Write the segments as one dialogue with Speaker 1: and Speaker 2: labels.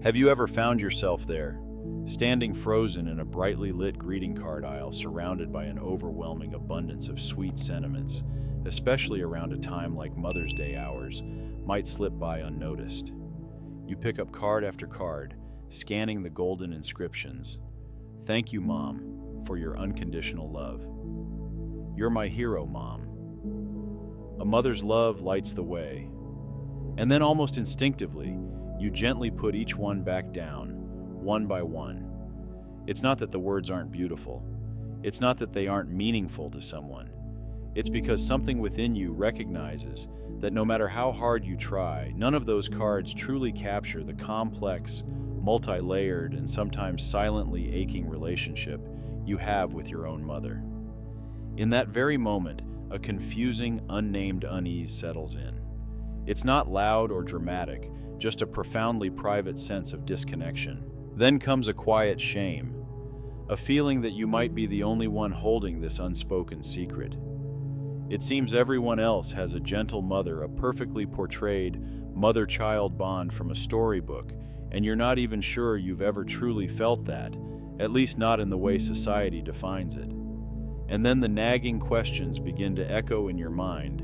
Speaker 1: Have you ever found yourself there, standing frozen in a brightly lit greeting card aisle surrounded by an overwhelming abundance of sweet sentiments, especially around a time like Mother's Day hours, might slip by unnoticed? You pick up card after card, scanning the golden inscriptions. "Thank you, Mom, for your unconditional love. You're my hero, Mom." A mother's love lights the way. And then almost instinctively, you gently put each one back down, one by one. It's not that the words aren't beautiful. It's not that they aren't meaningful to someone. It's because something within you recognizes that no matter how hard you try, none of those cards truly capture the complex, multi-layered, and sometimes silently aching relationship you have with your own mother. In that very moment, a confusing, unnamed unease settles in. It's not loud or dramatic, just a profoundly private sense of disconnection. Then comes a quiet shame, a feeling that you might be the only one holding this unspoken secret. It seems everyone else has a gentle mother, a perfectly portrayed mother-child bond from a storybook, and you're not even sure you've ever truly felt that, at least not in the way society defines it. And then the nagging questions begin to echo in your mind.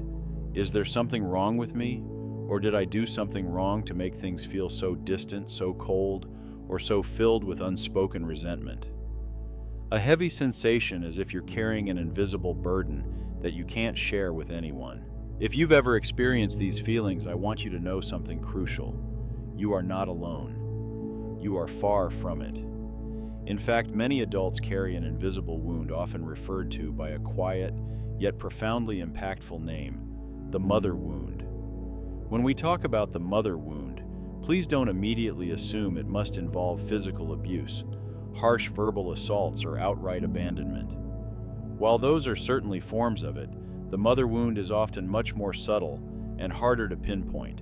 Speaker 1: Is there something wrong with me? Or did I do something wrong to make things feel so distant, so cold, or so filled with unspoken resentment? A heavy sensation as if you're carrying an invisible burden that you can't share with anyone. If you've ever experienced these feelings, I want you to know something crucial. You are not alone. You are far from it. In fact, many adults carry an invisible wound, often referred to by a quiet, yet profoundly impactful name, the mother wound. When we talk about the mother wound, please don't immediately assume it must involve physical abuse, harsh verbal assaults, or outright abandonment. While those are certainly forms of it, the mother wound is often much more subtle and harder to pinpoint.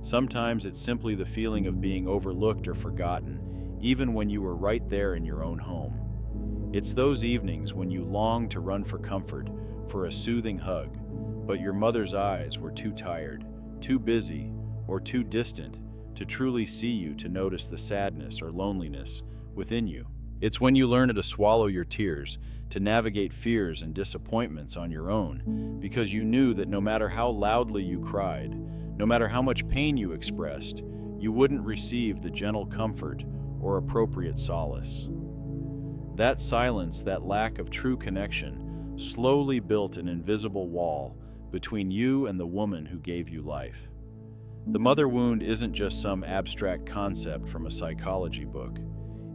Speaker 1: Sometimes it's simply the feeling of being overlooked or forgotten, even when you were right there in your own home. It's those evenings when you long to run for comfort, for a soothing hug, but your mother's eyes were too tired, too busy, or too distant to truly see you, to notice the sadness or loneliness within you. It's when you learn to swallow your tears, to navigate fears and disappointments on your own, because you knew that no matter how loudly you cried, no matter how much pain you expressed, you wouldn't receive the gentle comfort or appropriate solace. That silence, that lack of true connection, slowly built an invisible wall between you and the woman who gave you life. The mother wound isn't just some abstract concept from a psychology book.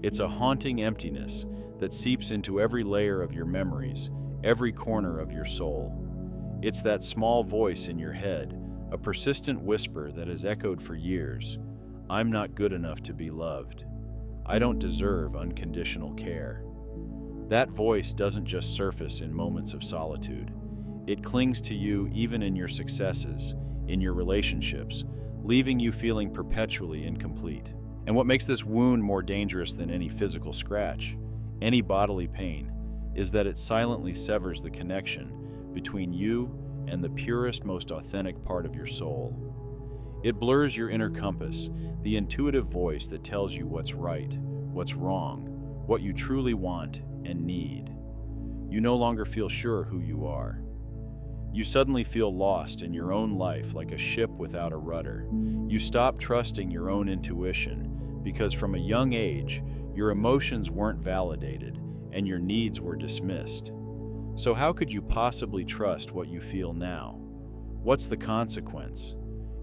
Speaker 1: It's a haunting emptiness that seeps into every layer of your memories, every corner of your soul. It's that small voice in your head, a persistent whisper that has echoed for years. I'm not good enough to be loved. I don't deserve unconditional care. That voice doesn't just surface in moments of solitude. It clings to you even in your successes, in your relationships, leaving you feeling perpetually incomplete. And what makes this wound more dangerous than any physical scratch, any bodily pain, is that it silently severs the connection between you and the purest, most authentic part of your soul. It blurs your inner compass, the intuitive voice that tells you what's right, what's wrong, what you truly want and need. You no longer feel sure who you are. You suddenly feel lost in your own life, like a ship without a rudder. You stop trusting your own intuition because from a young age, your emotions weren't validated and your needs were dismissed. So how could you possibly trust what you feel now? What's the consequence?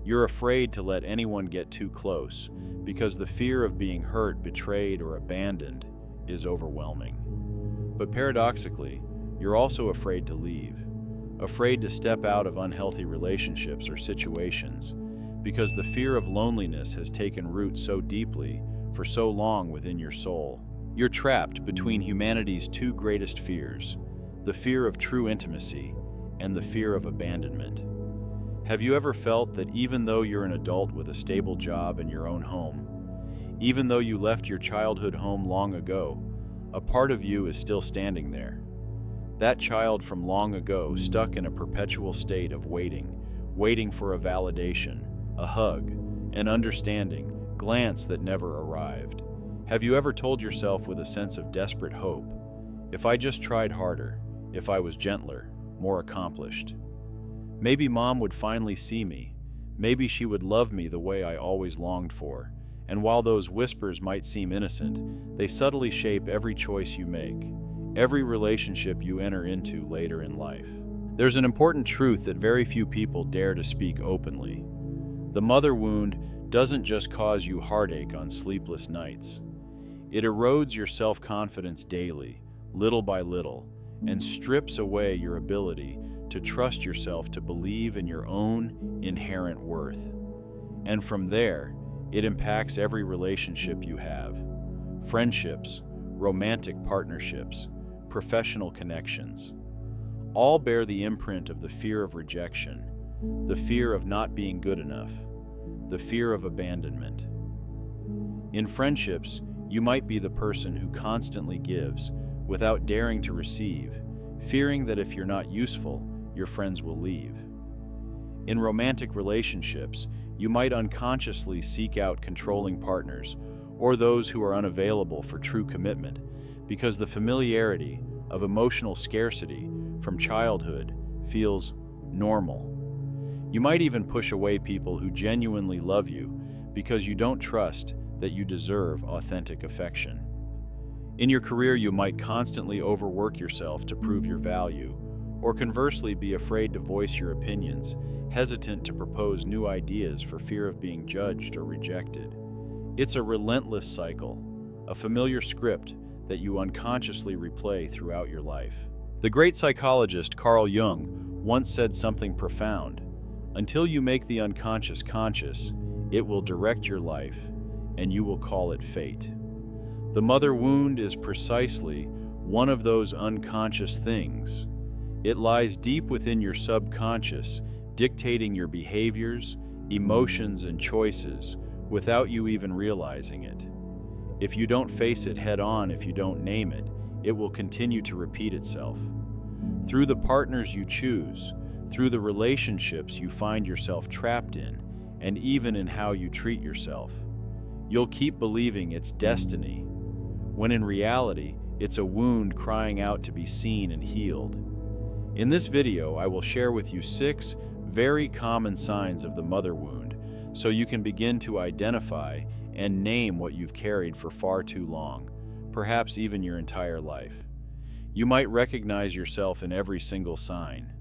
Speaker 1: You're afraid to let anyone get too close because the fear of being hurt, betrayed, or abandoned is overwhelming. But paradoxically, you're also afraid to leave, afraid to step out of unhealthy relationships or situations because the fear of loneliness has taken root so deeply for so long within your soul. You're trapped between humanity's two greatest fears, the fear of true intimacy and the fear of abandonment. Have you ever felt that even though you're an adult with a stable job in your own home, even though you left your childhood home long ago, a part of you is still standing there? That child from long ago, stuck in a perpetual state of waiting for a validation, a hug, an understanding, glance that never arrived. Have you ever told yourself with a sense of desperate hope, if I just tried harder, if I was gentler, more accomplished? Maybe mom would finally see me. Maybe she would love me the way I always longed for. And while those whispers might seem innocent, they subtly shape every choice you make, every relationship you enter into later in life. There's an important truth that very few people dare to speak openly. The mother wound doesn't just cause you heartache on sleepless nights. It erodes your self-confidence daily, little by little, and strips away your ability to trust yourself to believe in your own inherent worth. And from there, it impacts every relationship you have. Friendships, romantic partnerships, professional connections. All bear the imprint of the fear of rejection, the fear of not being good enough, the fear of abandonment. In friendships, you might be the person who constantly gives without daring to receive, fearing that if you're not useful, your friends will leave. In romantic relationships, you might unconsciously seek out controlling partners or those who are unavailable for true commitment because the familiarity of emotional scarcity from childhood feels normal. You might even push away people who genuinely love you because you don't trust that you deserve authentic affection. In your career, you might constantly overwork yourself to prove your value, or conversely be afraid to voice your opinions, hesitant to propose new ideas for fear of being judged or rejected. It's a relentless cycle, a familiar script that you unconsciously replay throughout your life. The great psychologist Carl Jung once said something profound. Until you make the unconscious conscious, it will direct your life, and you will call it fate. The mother wound is precisely one of those unconscious things. It lies deep within your subconscious, dictating your behaviors, emotions, and choices without you even realizing it. If you don't face it head on, if you don't name it, it will continue to repeat itself. Through the partners you choose, through the relationships you find yourself trapped in, and even in how you treat yourself. You'll keep believing it's destiny, when in reality, it's a wound crying out to be seen and healed. In this video, I will share with you 6 very common signs of the mother wound, so you can begin to identify and name what you've carried for far too long, perhaps even your entire life. You might recognize yourself in every single sign.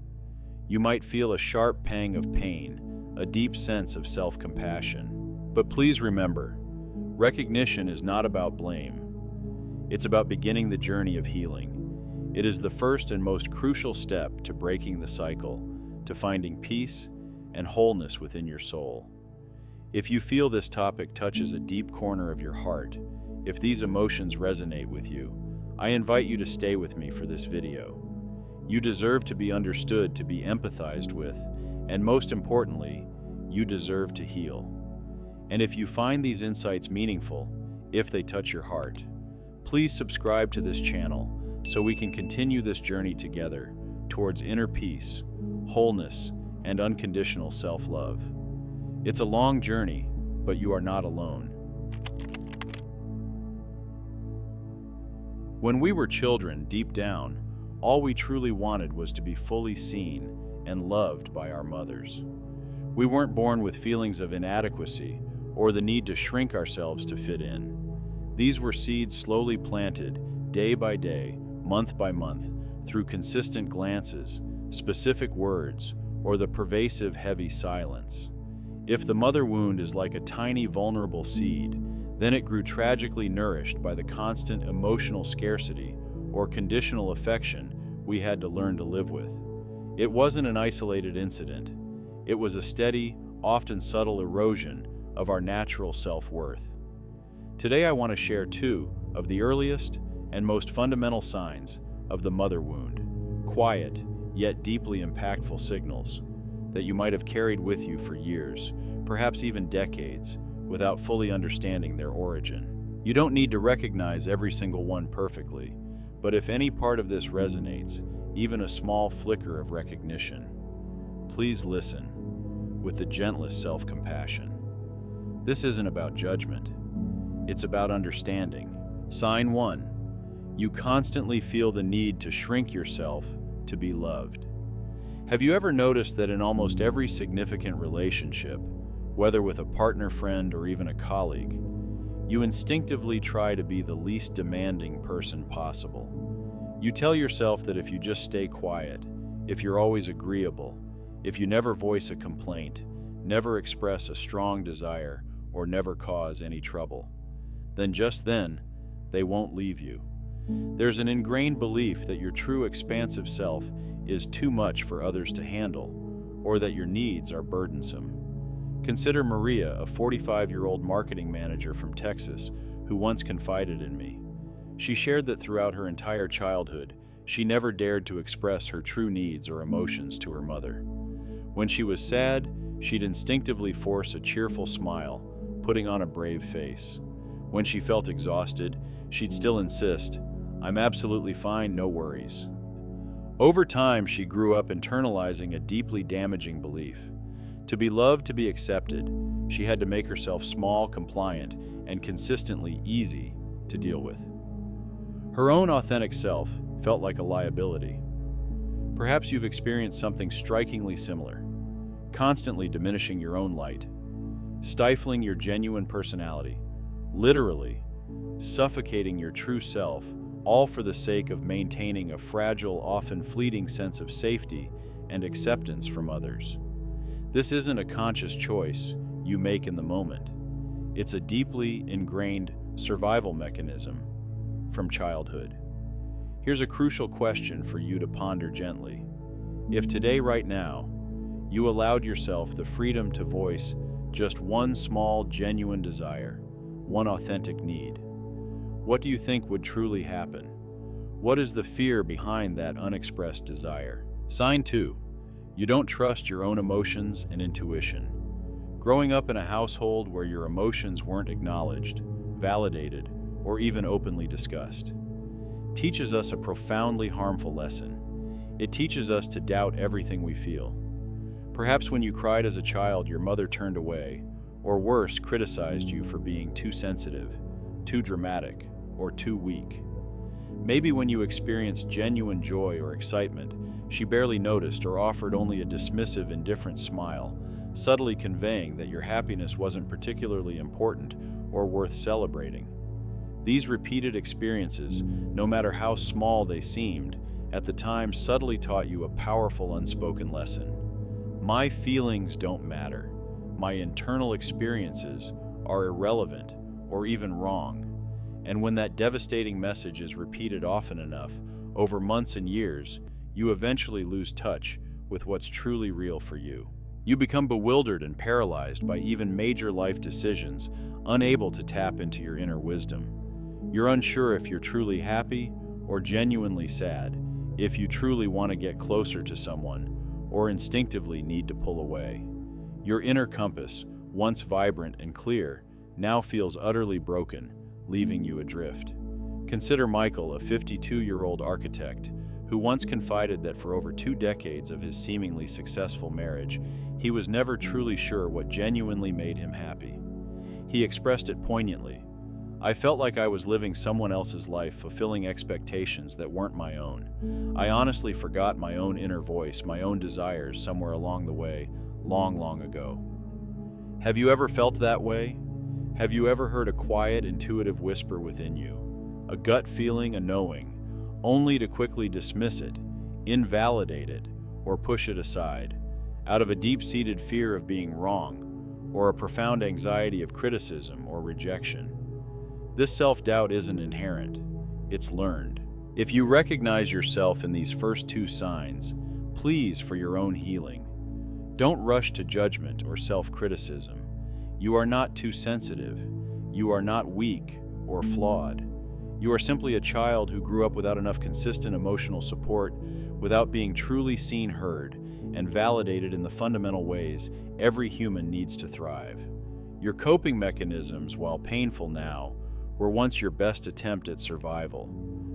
Speaker 1: You might feel a sharp pang of pain, a deep sense of self-compassion. But please remember, recognition is not about blame. It's about beginning the journey of healing. It is the first and most crucial step to breaking the cycle, to finding peace and wholeness within your soul. If you feel this topic touches a deep corner of your heart, if these emotions resonate with you, I invite you to stay with me for this video. You deserve to be understood, to be empathized with, and most importantly, you deserve to heal. And if you find these insights meaningful, if they touch your heart, please subscribe to this channel so we can continue this journey together towards inner peace, wholeness, and unconditional self-love. It's a long journey, but you are not alone. When we were children, deep down, all we truly wanted was to be fully seen and loved by our mothers. We weren't born with feelings of inadequacy or the need to shrink ourselves to fit in. These were seeds slowly planted, day by day, month by month, through consistent glances, specific words, or the pervasive heavy silence. If the mother wound is like a tiny vulnerable seed, then it grew tragically nourished by the constant emotional scarcity or conditional affection we had to learn to live with. It wasn't an isolated incident. It was a steady, often subtle erosion of our natural self-worth. Today I want to share 2 of the earliest and most fundamental signs of the mother wound, quiet yet deeply impactful signals that you might have carried with you for years, perhaps even decades, without fully understanding their origin. You don't need to recognize every single one perfectly, but if any part of this resonates, even a small flicker of recognition, please listen with the gentlest self-compassion. This isn't about judgment. It's about understanding. Sign 1. You constantly feel the need to shrink yourself to be loved. Have you ever noticed that in almost every significant relationship, whether with a partner, friend, or even a colleague, you instinctively try to be the least demanding person possible? You tell yourself that if you just stay quiet, if you're always agreeable, if you never voice a complaint, never express a strong desire, or never cause any trouble, then they won't leave you. There's an ingrained belief that your true expansive self is too much for others to handle, or that your needs are burdensome. Consider Maria, a 45-year-old marketing manager from Texas, who once confided in me. She shared that throughout her entire childhood, she never dared to express her true needs or emotions to her mother. When she was sad, she'd instinctively force a cheerful smile, putting on a brave face. When she felt exhausted, she'd still insist, "I'm absolutely fine, no worries." Over time, she grew up internalizing a deeply damaging belief. To be loved, to be accepted, she had to make herself small, compliant, and consistently easy to deal with. Her own authentic self felt like a liability. Perhaps you've experienced something strikingly similar, constantly diminishing your own light, stifling your genuine personality, literally suffocating your true self, all for the sake of maintaining a fragile, often fleeting sense of safety and acceptance from others. This isn't a conscious choice you make in the moment. It's a deeply ingrained survival mechanism from childhood. Here's a crucial question for you to ponder gently. If today, right now, you allowed yourself the freedom to voice just one small, genuine desire, one authentic need, what do you think would truly happen? What is the fear behind that unexpressed desire? Sign 2. You don't trust your own emotions and intuition. Growing up in a household where your emotions weren't acknowledged, validated, or even openly discussed teaches us a profoundly harmful lesson. It teaches us to doubt everything we feel. Perhaps when you cried as a child, your mother turned away, or worse, criticized you for being too sensitive, too dramatic, or too weak. Maybe when you experienced genuine joy or excitement, she barely noticed or offered only a dismissive, indifferent smile, subtly conveying that your happiness wasn't particularly important or worth celebrating. These repeated experiences, no matter how small they seemed, at the time subtly taught you a powerful unspoken lesson. My feelings don't matter. My internal experiences are irrelevant or even wrong. And when that devastating message is repeated often enough, over months and years, you eventually lose touch with what's truly real for you. You become bewildered and paralyzed by even major life decisions, unable to tap into your inner wisdom. You're unsure if you're truly happy or genuinely sad, if you truly want to get closer to someone or instinctively need to pull away. Your inner compass, once vibrant and clear, now feels utterly broken, leaving you adrift. Consider Michael, a 52-year-old architect, who once confided that for over 2 decades of his seemingly successful marriage, he was never truly sure what genuinely made him happy. He expressed it poignantly. "I felt like I was living someone else's life, fulfilling expectations that weren't my own. I honestly forgot my own inner voice, my own desires somewhere along the way, long, long ago." Have you ever felt that way? Have you ever heard a quiet, intuitive whisper within you, a gut feeling, a knowing, only to quickly dismiss it, invalidate it, or push it aside, out of a deep-seated fear of being wrong, or a profound anxiety of criticism or rejection? This self-doubt isn't inherent, it's learned. If you recognize yourself in these first 2 signs, please, for your own healing, don't rush to judgment or self-criticism. You are not too sensitive. You are not weak or flawed. You are simply a child who grew up without enough consistent emotional support, without being truly seen, heard, and validated in the fundamental ways every human needs to thrive. Your coping mechanisms, while painful now, were once your best attempt at survival.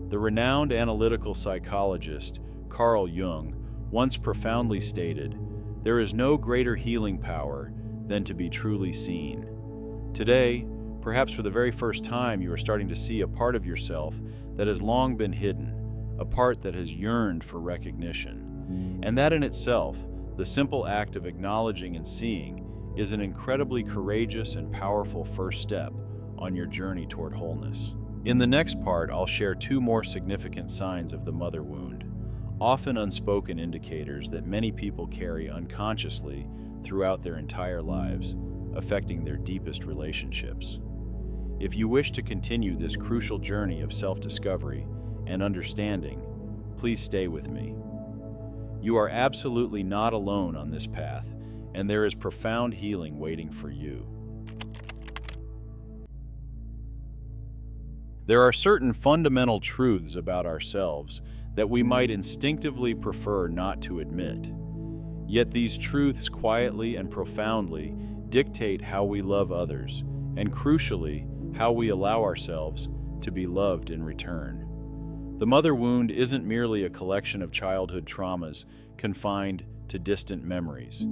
Speaker 1: The renowned analytical psychologist Carl Jung once profoundly stated, "There is no greater healing power than to be truly seen." Today, perhaps for the very first time, you are starting to see a part of yourself that has long been hidden, a part that has yearned for recognition. And that in itself, the simple act of acknowledging and seeing, is an incredibly courageous and powerful first step on your journey toward wholeness. In the next part, I'll share 2 more significant signs of the mother wound, often unspoken indicators that many people carry unconsciously throughout their entire lives, affecting their deepest relationships. If you wish to continue this crucial journey of self-discovery and understanding, please stay with me. You are absolutely not alone on this path, and there is profound healing waiting for you. There are certain fundamental truths about ourselves that we might instinctively prefer not to admit. Yet these truths quietly and profoundly dictate how we love others, and crucially, how we allow ourselves to be loved in return. The mother wound isn't merely a collection of childhood traumas confined to distant memories.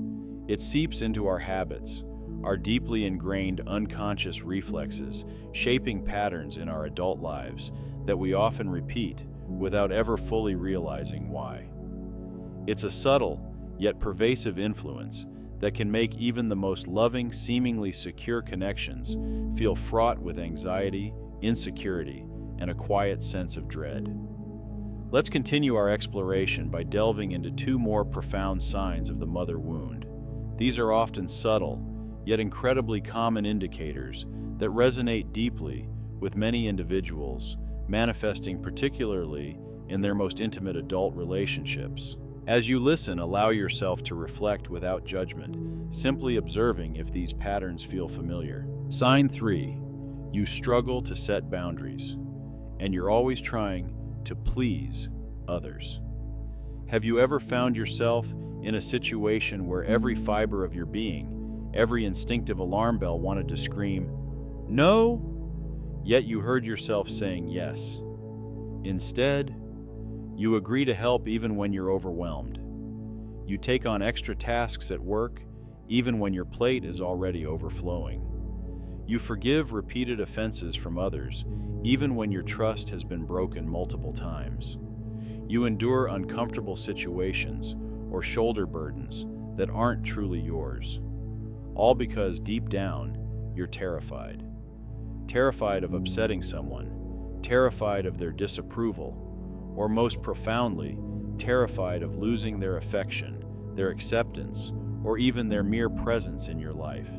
Speaker 1: It seeps into our habits, our deeply ingrained unconscious reflexes, shaping patterns in our adult lives that we often repeat without ever fully realizing why. It's a subtle, yet pervasive influence that can make even the most loving, seemingly secure connections feel fraught with anxiety, insecurity, and a quiet sense of dread. Let's continue our exploration by delving into 2 more profound signs of the mother wound. These are often subtle, yet incredibly common indicators that resonate deeply with many individuals, manifesting particularly in their most intimate adult relationships. As you listen, allow yourself to reflect without judgment, simply observing if these patterns feel familiar. Sign 3. You struggle to set boundaries, and you're always trying to please others. Have you ever found yourself in a situation where every fiber of your being, every instinctive alarm bell wanted to scream, "No!" Yet you heard yourself saying yes. Instead, you agree to help even when you're overwhelmed. You take on extra tasks at work, even when your plate is already overflowing. You forgive repeated offenses from others, even when your trust has been broken multiple times. You endure uncomfortable situations or shoulder burdens that aren't truly yours, all because deep down, you're terrified. Terrified of upsetting someone, terrified of their disapproval, or most profoundly, terrified of losing their affection, their acceptance, or even their mere presence in your life.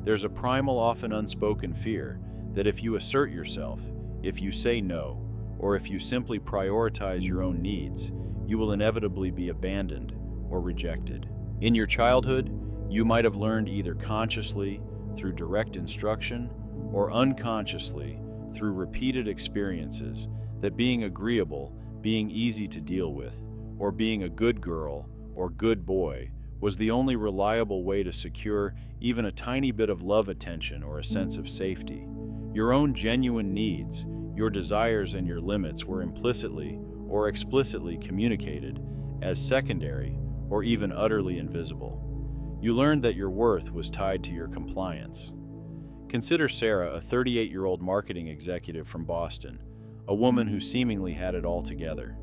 Speaker 1: There's a primal, often unspoken fear that if you assert yourself, if you say no, or if you simply prioritize your own needs, you will inevitably be abandoned or rejected. In your childhood, you might have learned either consciously through direct instruction or unconsciously through repeated experiences that being agreeable, being easy to deal with, or being a good girl or good boy was the only reliable way to secure even a tiny bit of love, attention, or a sense of safety. Your own genuine needs, your desires, and your limits were implicitly or explicitly communicated as secondary or even utterly invisible. You learned that your worth was tied to your compliance. Consider Sarah, a 38-year-old marketing executive from Boston, a woman who seemingly had it all together.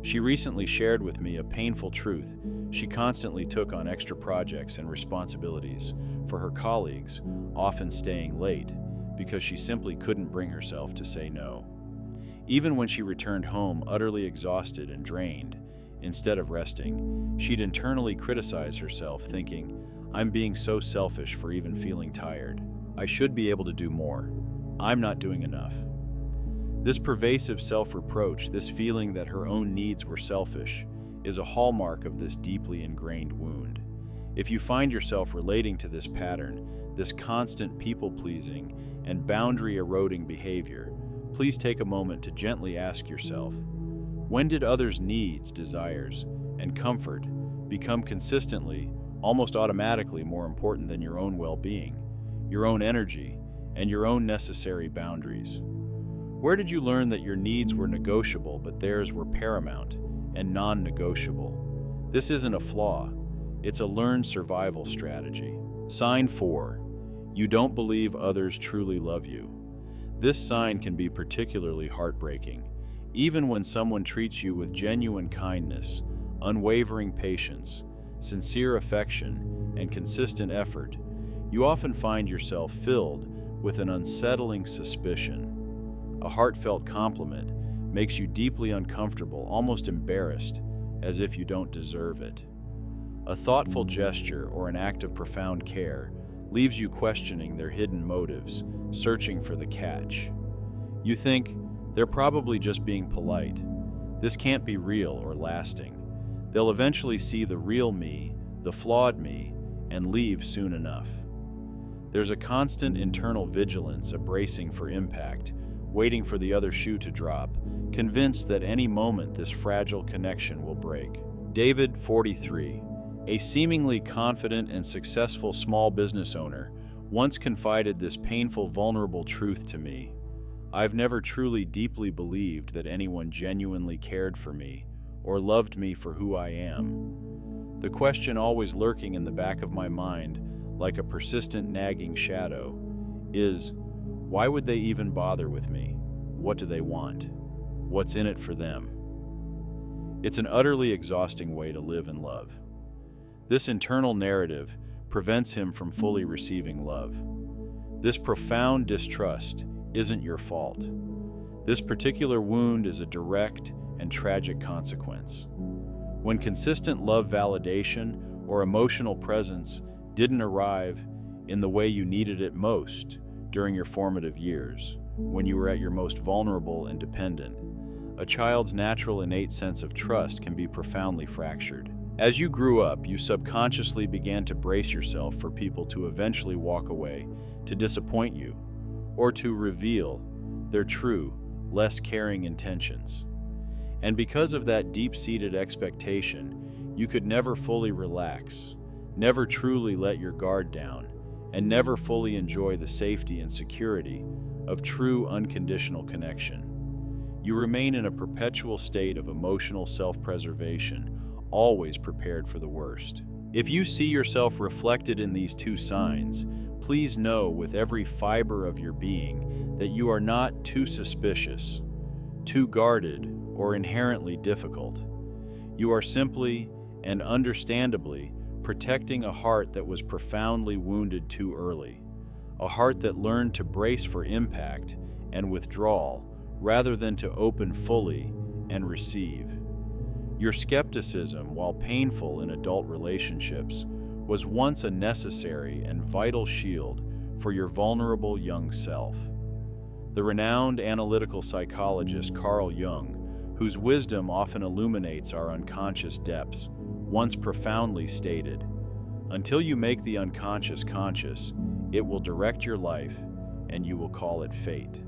Speaker 1: She recently shared with me a painful truth. She constantly took on extra projects and responsibilities for her colleagues, often staying late because she simply couldn't bring herself to say no. Even when she returned home utterly exhausted and drained, instead of resting, she'd internally criticize herself, thinking, "I'm being so selfish for even feeling tired. I should be able to do more. I'm not doing enough." This pervasive self-reproach, this feeling that her own needs were selfish, is a hallmark of this deeply ingrained wound. If you find yourself relating to this pattern, this constant people-pleasing and boundary-eroding behavior, please take a moment to gently ask yourself, when did others' needs, desires, and comfort become consistently, almost automatically more important than your own well-being, your own energy, and your own necessary boundaries? Where did you learn that your needs were negotiable but theirs were paramount and non-negotiable? This isn't a flaw, it's a learned survival strategy. Sign 4. You don't believe others truly love you. This sign can be particularly heartbreaking. Even when someone treats you with genuine kindness, unwavering patience, sincere affection, and consistent effort, you often find yourself filled with an unsettling suspicion. A heartfelt compliment makes you deeply uncomfortable, almost embarrassed, as if you don't deserve it. A thoughtful gesture or an act of profound care leaves you questioning their hidden motives, searching for the catch. You think, they're probably just being polite. This can't be real or lasting. They'll eventually see the real me, the flawed me, and leave soon enough. There's a constant internal vigilance, a bracing for impact, waiting for the other shoe to drop, convinced that any moment this fragile connection will break. David, 43, a seemingly confident and successful small business owner, once confided this painful, vulnerable truth to me. I've never truly deeply believed that anyone genuinely cared for me or loved me for who I am. The question always lurking in the back of my mind, like a persistent nagging shadow, is, why would they even bother with me? What do they want? What's in it for them? It's an utterly exhausting way to live and love. This internal narrative prevents him from fully receiving love. This profound distrust isn't your fault. This particular wound is a direct and tragic consequence. When consistent love validation or emotional presence didn't arrive in the way you needed it most during your formative years, when you were at your most vulnerable and dependent, a child's natural innate sense of trust can be profoundly fractured. As you grew up, you subconsciously began to brace yourself for people to eventually walk away, to disappoint you, or to reveal their true, less caring intentions. And because of that deep-seated expectation, you could never fully relax, never truly let your guard down, and never fully enjoy the safety and security of true unconditional connection. You remain in a perpetual state of emotional self-preservation, always prepared for the worst. If you see yourself reflected in these two signs, please know with every fiber of your being that you are not too suspicious, too guarded, or inherently difficult. You are simply and understandably protecting a heart that was profoundly wounded too early, a heart that learned to brace for impact and withdrawal rather than to open fully and receive. Your skepticism, while painful in adult relationships, was once a necessary and vital shield for your vulnerable young self. The renowned analytical psychologist Carl Jung, whose wisdom often illuminates our unconscious depths, once profoundly stated, "Until you make the unconscious conscious, it will direct your life, and you will call it fate."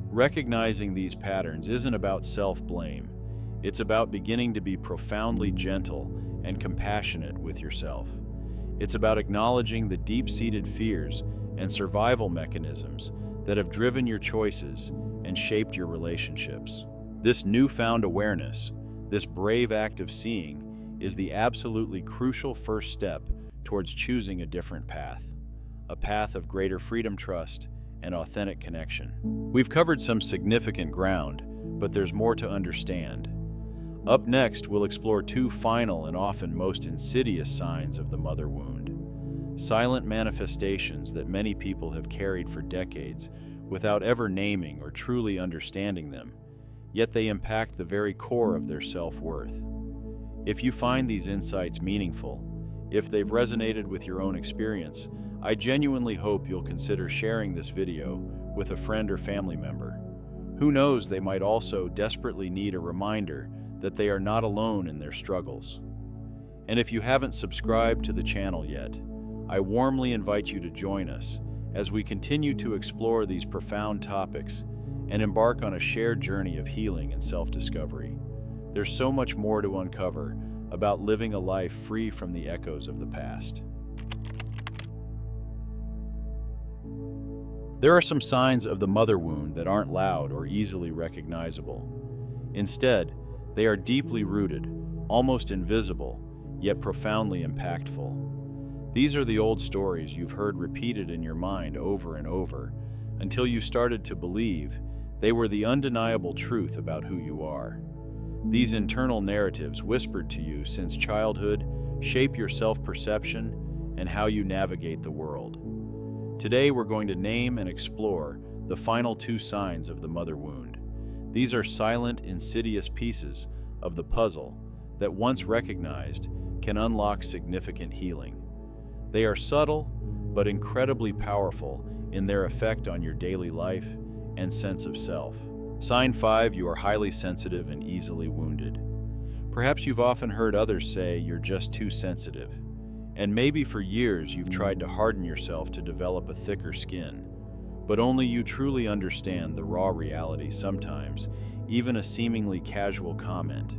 Speaker 1: Recognizing these patterns isn't about self-blame. It's about beginning to be profoundly gentle and compassionate with yourself. It's about acknowledging the deep-seated fears and survival mechanisms that have driven your choices and shaped your relationships. This newfound awareness, this brave act of seeing, is the absolutely crucial first step towards choosing a different path, a path of greater freedom, trust, and authentic connection. We've covered some significant ground, but there's more to understand. Up next, we'll explore two final and often most insidious signs of the mother wound, silent manifestations that many people have carried for decades without ever naming or truly understanding them, yet they impact the very core of their self-worth. If you find these insights meaningful, if they've resonated with your own experience, I genuinely hope you'll consider sharing this video with a friend or family member. Who knows, they might also desperately need a reminder that they are not alone in their struggles. And if you haven't subscribed to the channel yet, I warmly invite you to join us as we continue to explore these profound topics and embark on a shared journey of healing and self-discovery. There's so much more to uncover about living a life free from the echoes of the past. There are some signs of the mother wound that aren't loud or easily recognizable. Instead, they are deeply rooted, almost invisible, yet profoundly impactful. These are the old stories you've heard repeated in your mind over and over, until you started to believe they were the undeniable truth about who you are. These internal narratives whispered to you since childhood shape your self-perception and how you navigate the world. Today we're going to name and explore the final two signs of the mother wound. These are silent, insidious pieces of the puzzle that, once recognized, can unlock significant healing. They are subtle, but incredibly powerful in their effect on your daily life and sense of self. Sign 5, you are highly sensitive and easily wounded. Perhaps you've often heard others say you're just too sensitive, and maybe for years you've tried to harden yourself to develop a thicker skin, but only you truly understand the raw reality. Sometimes, even a seemingly casual comment,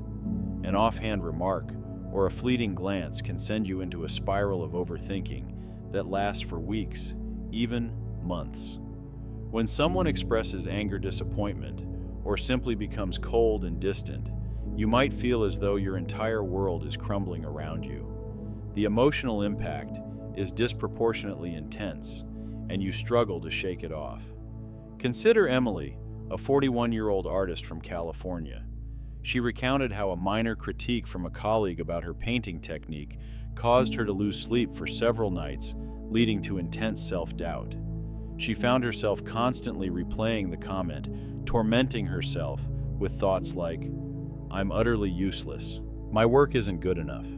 Speaker 1: an offhand remark, or a fleeting glance can send you into a spiral of overthinking that lasts for weeks, even months. When someone expresses anger, disappointment, or simply becomes cold and distant, you might feel as though your entire world is crumbling around you. The emotional impact is disproportionately intense, and you struggle to shake it off. Consider Emily, a 41-year-old artist from California. She recounted how a minor critique from a colleague about her painting technique caused her to lose sleep for several nights, leading to intense self-doubt. She found herself constantly replaying the comment, tormenting herself with thoughts like, "I'm utterly useless. My work isn't good enough."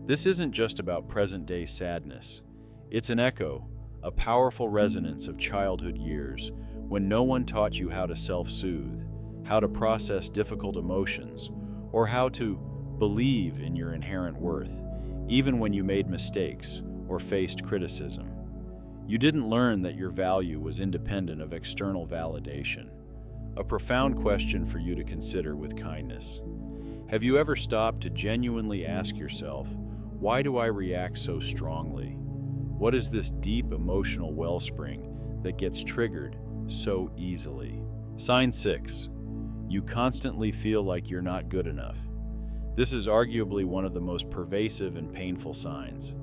Speaker 1: This isn't just about present-day sadness. It's an echo, a powerful resonance of childhood years, when no one taught you how to self-soothe, how to process difficult emotions, or how to believe in your inherent worth, even when you made mistakes or faced criticism. You didn't learn that your value was independent of external validation. A profound question for you to consider with kindness. Have you ever stopped to genuinely ask yourself, why do I react so strongly? What is this deep emotional wellspring that gets triggered so easily? Sign 6. You constantly feel like you're not good enough. This is arguably one of the most pervasive and painful signs.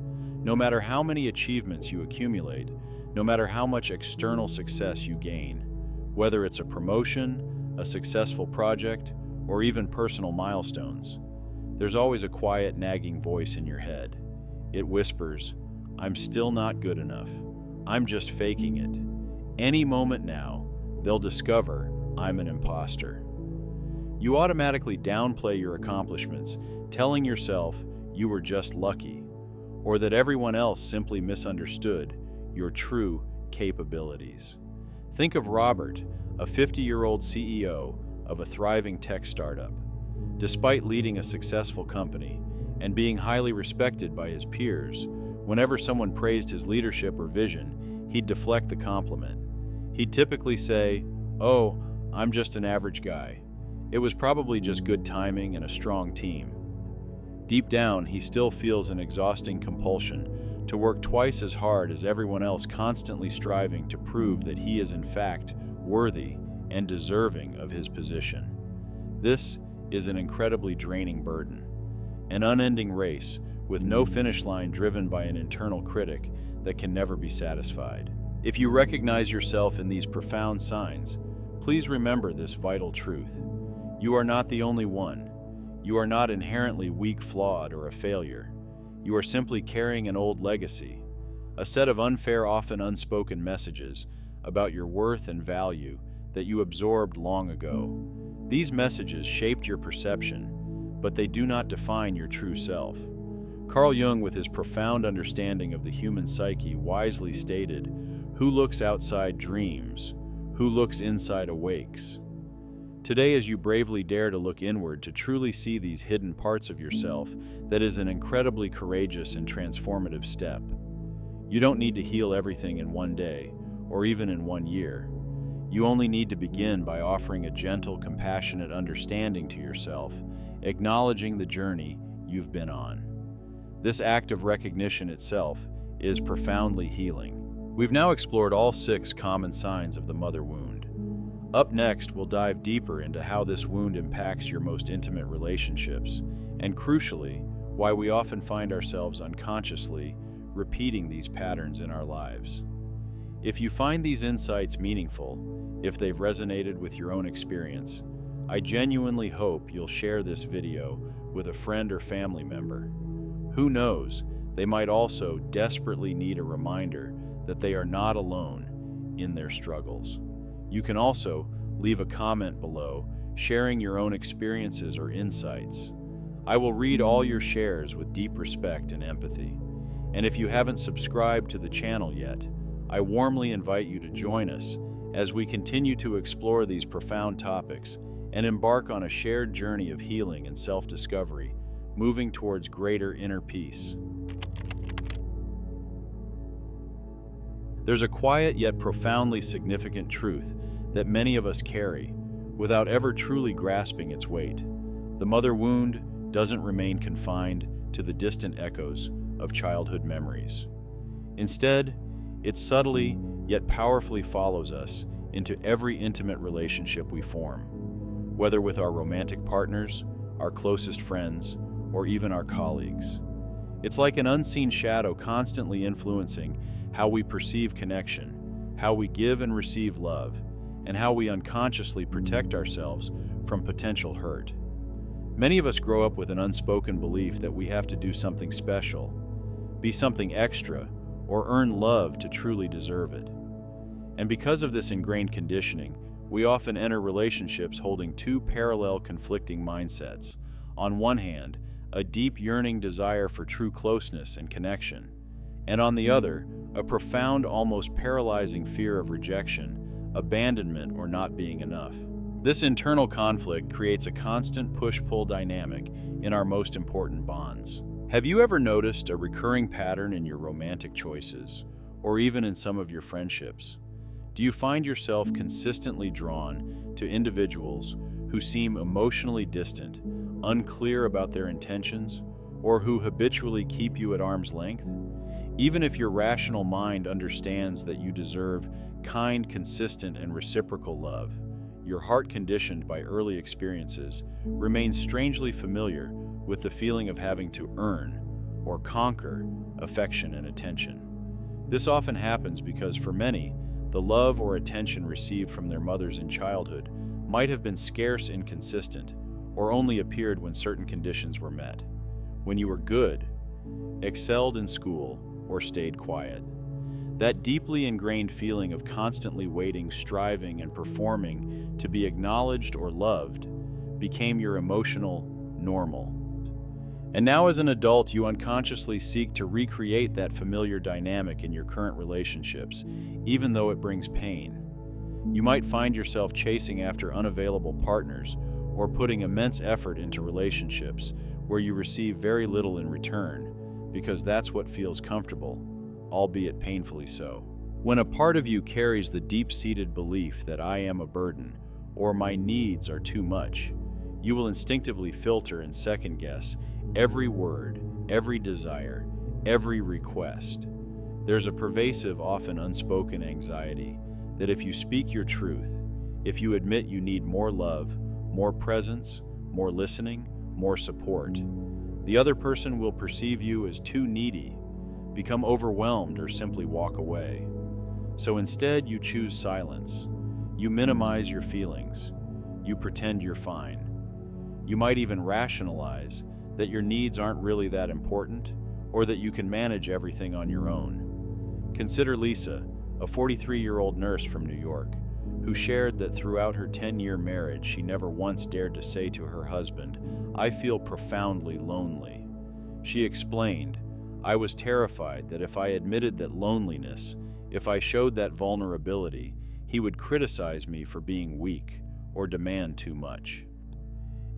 Speaker 1: No matter how many achievements you accumulate, no matter how much external success you gain, whether it's a promotion, a successful project, or even personal milestones, there's always a quiet, nagging voice in your head. It whispers, "I'm still not good enough. I'm just faking it. Any moment now, they'll discover I'm an imposter." You automatically downplay your accomplishments, telling yourself you were just lucky, or that everyone else simply misunderstood your true capabilities. Think of Robert, a 50-year-old CEO of a thriving tech startup. Despite leading a successful company and being highly respected by his peers, whenever someone praised his leadership or vision, he'd deflect the compliment. He'd typically say, "Oh, I'm just an average guy. It was probably just good timing and a strong team." Deep down, he still feels an exhausting compulsion to work twice as hard as everyone else, constantly striving to prove that he is in fact worthy and deserving of his position. This is an incredibly draining burden, an unending race with no finish line, driven by an internal critic that can never be satisfied. If you recognize yourself in these profound signs, please remember this vital truth. You are not the only one. You are not inherently weak, flawed, or a failure. You are simply carrying an old legacy, a set of unfair, often unspoken messages about your worth and value that you absorbed long ago. These messages shaped your perception, but they do not define your true self. Carl Jung, with his profound understanding of the human psyche, wisely stated, "Who looks outside dreams, who looks inside awakes." Today, as you bravely dare to look inward to truly see these hidden parts of yourself, that is an incredibly courageous and transformative step. You don't need to heal everything in one day, or even in 1 year. You only need to begin by offering a gentle, compassionate understanding to yourself, acknowledging the journey you've been on. This act of recognition itself is profoundly healing. We've now explored all 6 common signs of the mother wound. Up next, we'll dive deeper into how this wound impacts your most intimate relationships, and crucially, why we often find ourselves unconsciously repeating these patterns in our lives. If you find these insights meaningful, if they've resonated with your own experience, I genuinely hope you'll share this video with a friend or family member. Who knows, they might also desperately need a reminder that they are not alone in their struggles. You can also leave a comment below, sharing your own experiences or insights. I will read all your shares with deep respect and empathy. And if you haven't subscribed to the channel yet, I warmly invite you to join us as we continue to explore these profound topics and embark on a shared journey of healing and self-discovery, moving towards greater inner peace. There's a quiet yet profoundly significant truth that many of us carry without ever truly grasping its weight. The mother wound doesn't remain confined to the distant echoes of childhood memories. Instead, it subtly yet powerfully follows us into every intimate relationship we form, whether with our romantic partners, our closest friends, or even our colleagues. It's like an unseen shadow constantly influencing how we perceive connection, how we give and receive love, and how we unconsciously protect ourselves from potential hurt. Many of us grow up with an unspoken belief that we have to do something special, be something extra, or earn love to truly deserve it. And because of this ingrained conditioning, we often enter relationships holding two parallel conflicting mindsets. On one hand, a deep yearning desire for true closeness and connection, and on the other, a profound, almost paralyzing fear of rejection, abandonment, or not being enough. This internal conflict creates a constant push-pull dynamic in our most important bonds. Have you ever noticed a recurring pattern in your romantic choices, or even in some of your friendships? Do you find yourself consistently drawn to individuals who seem emotionally distant, unclear about their intentions, or who habitually keep you at arm's length? Even if your rational mind understands that you deserve kind, consistent, and reciprocal love, your heart, conditioned by early experiences, remains strangely familiar with the feeling of having to earn or conquer affection and attention. This often happens because for many, the love or attention received from their mothers in childhood might have been scarce, inconsistent, or only appeared when certain conditions were met. When you were good, excelled in school, or stayed quiet. That deeply ingrained feeling of constantly waiting, striving, and performing to be acknowledged or loved became your emotional normal. And now as an adult, you unconsciously seek to recreate that familiar dynamic in your current relationships, even though it brings pain. You might find yourself chasing after unavailable partners or putting immense effort into relationships where you receive very little in return, because that's what feels comfortable, albeit painfully so. When a part of you carries the deep-seated belief that I am a burden or my needs are too much, you will instinctively filter and second-guess every word, every desire, every request. There's a pervasive, often unspoken anxiety that if you speak your truth, if you admit you need more love, more presence, more listening, more support, the other person will perceive you as too needy, become overwhelmed, or simply walk away. So instead, you choose silence. You minimize your feelings. You pretend you're fine. You might even rationalize that your needs aren't really that important, or that you can manage everything on your own. Consider Lisa, a 43-year-old nurse from New York, who shared that throughout her 10-year marriage, she never once dared to say to her husband, "I feel profoundly lonely." She explained, "I was terrified that if I admitted that loneliness, if I showed that vulnerability, he would criticize me for being weak or demand too much."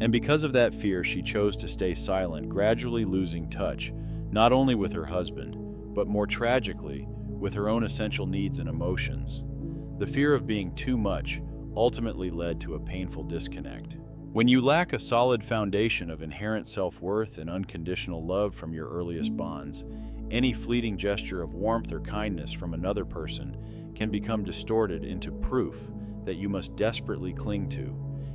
Speaker 1: And because of that fear, she chose to stay silent, gradually losing touch, not only with her husband, but more tragically, with her own essential needs and emotions. The fear of being too much ultimately led to a painful disconnect. When you lack a solid foundation of inherent self-worth and unconditional love from your earliest bonds, any fleeting gesture of warmth or kindness from another person can become distorted into proof that you must desperately cling to.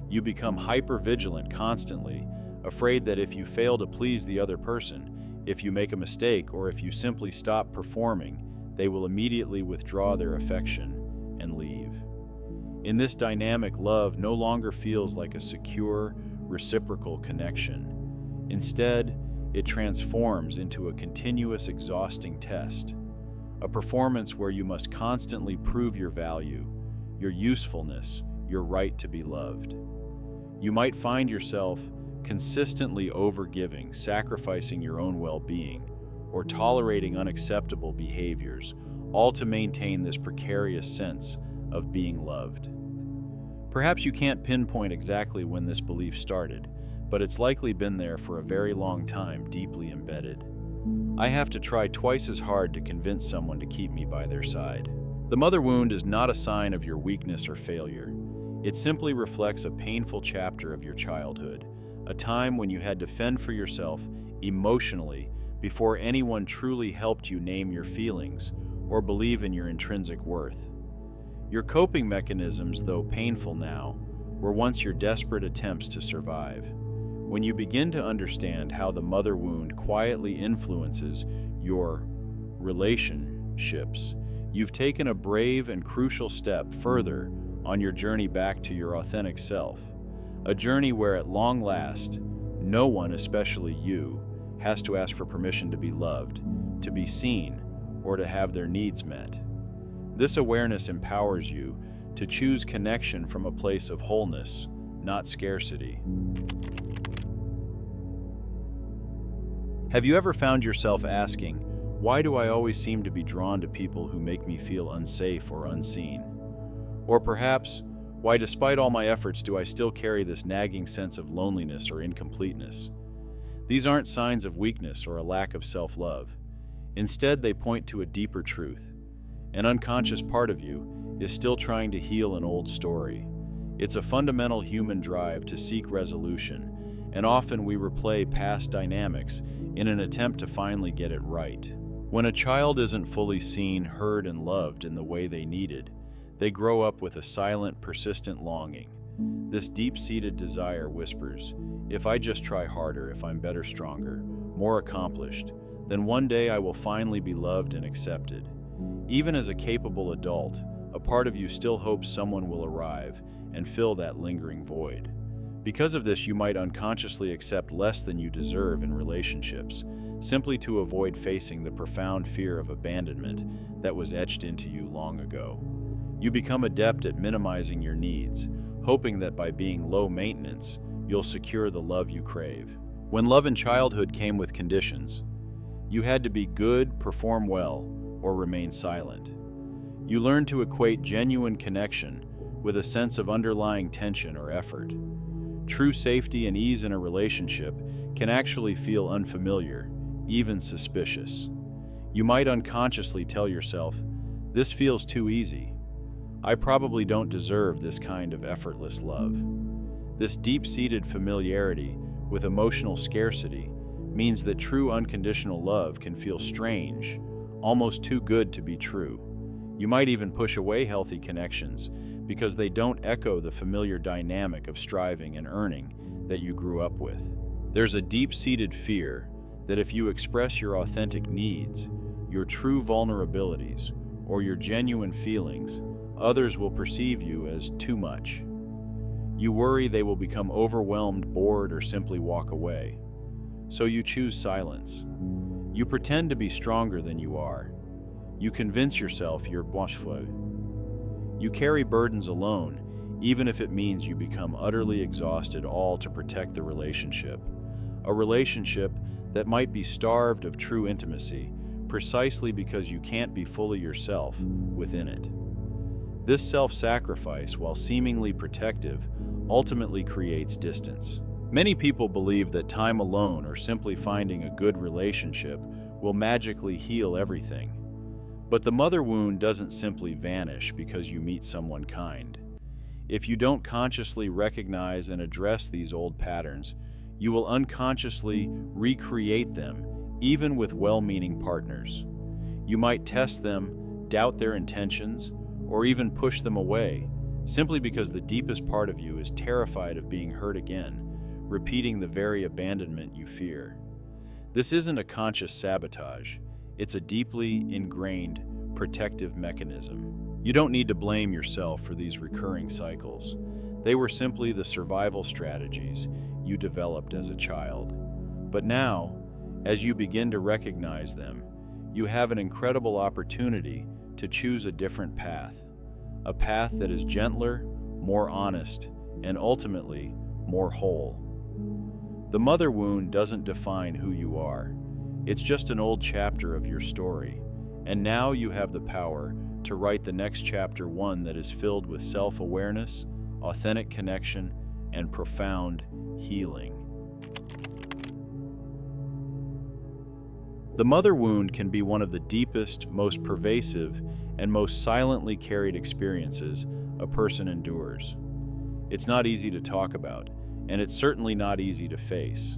Speaker 1: You become hyper-vigilant constantly, afraid that if you fail to please the other person, If you make a mistake or if you simply stop performing, they will immediately withdraw their affection and leave. In this dynamic, love no longer feels like a secure, reciprocal connection. Instead, it transforms into a continuous, exhausting test, a performance where you must constantly prove your value, your usefulness, your right to be loved. You might find yourself consistently overgiving, sacrificing your own well-being, or tolerating unacceptable behaviors, all to maintain this precarious sense of being loved. Perhaps you can't pinpoint exactly when this belief started, but it's likely been there for a very long time, deeply embedded. I have to try twice as hard to convince someone to keep me by their side. The mother wound is not a sign of your weakness or failure. It simply reflects a painful chapter of your childhood, a time when you had to fend for yourself emotionally before anyone truly helped you name your feelings or believe in your intrinsic worth. Your coping mechanisms, though painful now, were once your desperate attempts to survive. When you begin to understand how the mother wound quietly influences your relationships, you've taken a brave and crucial step further on your journey back to your authentic self, a journey where at long last, no one, especially you, has to ask for permission to be loved, to be seen, or to have their needs met. This awareness empowers you to choose connection from a place of wholeness, not scarcity. Have you ever found yourself asking, why do I always seem to be drawn to people who make me feel unsafe or unseen? Or perhaps, why despite all my efforts do I still carry this nagging sense of loneliness or incompleteness? These aren't signs of weakness or a lack of self-love. Instead, they point to a deeper truth. An unconscious part of you is still trying to heal an old story. It's a fundamental human drive to seek resolution, and often we replay past dynamics in an attempt to finally get it right. When a child isn't fully seen, heard, and loved in the way they needed, they grow up with a silent, persistent longing. This deep-seated desire whispers, if I just try harder, if I'm better, stronger, more accomplished, then one day I will finally be loved and accepted. Even as a capable adult, a part of you still hopes someone will arrive and fill that lingering void. Because of this, you might unconsciously accept less than you deserve in relationships, simply to avoid facing the profound fear of abandonment that was etched into you long ago. You become adept at minimizing your needs, hoping that by being low maintenance, you'll secure the love you crave. When love in childhood came with conditions, you had to be good, perform well, or remain silent. You learned to equate genuine connection with a sense of underlying tension or effort. True safety and ease in a relationship can actually feel unfamiliar, even suspicious. You might unconsciously tell yourself, this feels too easy. I probably don't deserve this kind of effortless love. This deep-seated familiarity with emotional scarcity means that true unconditional love can feel strange, almost too good to be true. You might even push away healthy connections because they don't echo the familiar dynamic of striving and earning that you grew up with. There's a deep-seated fear that if you express your authentic needs, your true vulnerabilities, or your genuine feelings, others will perceive you as too much. You worry they will become overwhelmed, bored, or simply walk away. So you choose silence. You pretend to be stronger than you are. You convince yourself you're boshful. You carry burdens alone, even if it means you become utterly exhausted, all to protect the relationship. A relationship that might be starved of true intimacy, precisely because you can't be fully yourself within it. This self-sacrifice, while seemingly protective, ultimately creates distance. Many people believe that time alone or simply finding a good relationship will magically heal everything. But the mother wound doesn't simply vanish because you meet someone kind. If you don't consciously recognize and address these old patterns, you will unconsciously recreate them, even with well-meaning partners. You might test them, doubt their intentions, or even push them away, simply because the deepest part of you is terrified of being hurt again, repeating the very abandonment you fear. This isn't a conscious sabotage, it's a deeply ingrained protective mechanism. You don't need to blame yourself for these recurring cycles. They were simply the survival strategies you developed as a child. But now, as you begin to recognize them, you have an incredible opportunity to choose a different path. A path that is gentler, more honest, and ultimately more whole. The mother wound doesn't define who you are. It's just an old chapter of your story, and now you have the power to write the next chapter, one that is filled with self-awareness, authentic connection, and profound healing. The mother wound can be one of the deepest, most pervasive, and most silently carried experiences a person endures. It's not easy to talk about, and it's certainly not easy to face.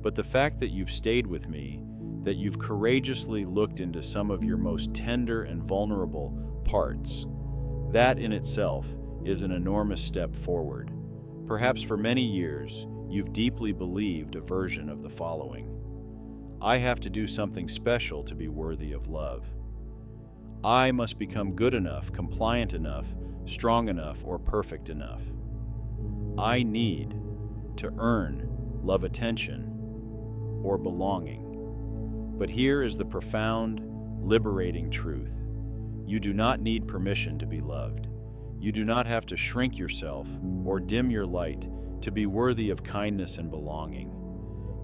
Speaker 1: But the fact that you've stayed with me, that you've courageously looked into some of your most tender and vulnerable parts, that in itself is an enormous step forward. Perhaps for many years, you've deeply believed a version of the following: I have to do something special to be worthy of love. I must become good enough, compliant enough, strong enough, or perfect enough. I need to earn love, attention, or belonging. But here is the profound, liberating truth. You do not need permission to be loved. You do not have to shrink yourself or dim your light to be worthy of kindness and belonging.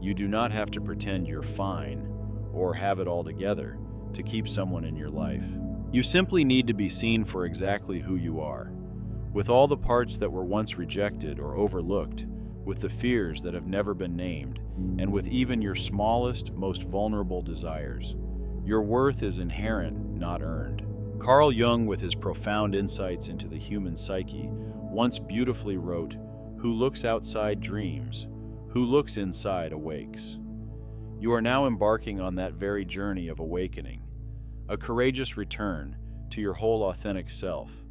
Speaker 1: You do not have to pretend you're fine or have it all together to keep someone in your life. You simply need to be seen for exactly who you are, with all the parts that were once rejected or overlooked, with the fears that have never been named, and with even your smallest, most vulnerable desires. Your worth is inherent, not earned. Carl Jung, with his profound insights into the human psyche, once beautifully wrote, "Who looks outside dreams, who looks inside awakes." You are now embarking on that very journey of awakening, a courageous return to your whole authentic self.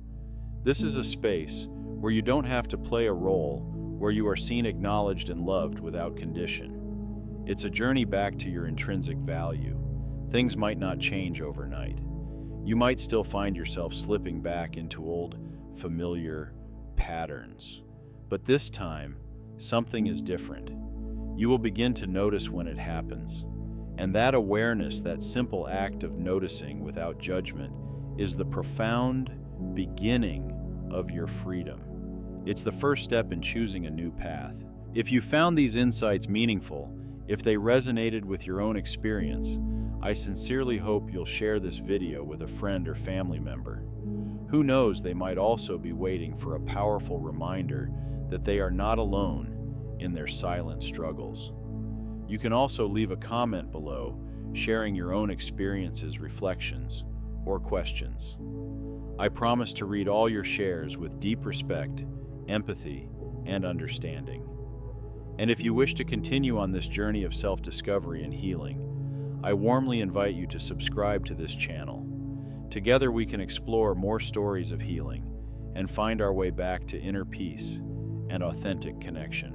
Speaker 1: This is a space where you don't have to play a role, where you are seen, acknowledged, and loved without condition. It's a journey back to your intrinsic value. Things might not change overnight. You might still find yourself slipping back into old, familiar patterns. But this time, something is different. You will begin to notice when it happens. And that awareness, that simple act of noticing without judgment, is the profound beginning of your freedom. It's the first step in choosing a new path. If you found these insights meaningful, if they resonated with your own experience, I sincerely hope you'll share this video with a friend or family member. Who knows, they might also be waiting for a powerful reminder that they are not alone in their silent struggles. You can also leave a comment below, sharing your own experiences, reflections, or questions. I promise to read all your shares with deep respect, empathy, and understanding. And if you wish to continue on this journey of self-discovery and healing, I warmly invite you to subscribe to this channel. Together we can explore more stories of healing and find our way back to inner peace and authentic connection.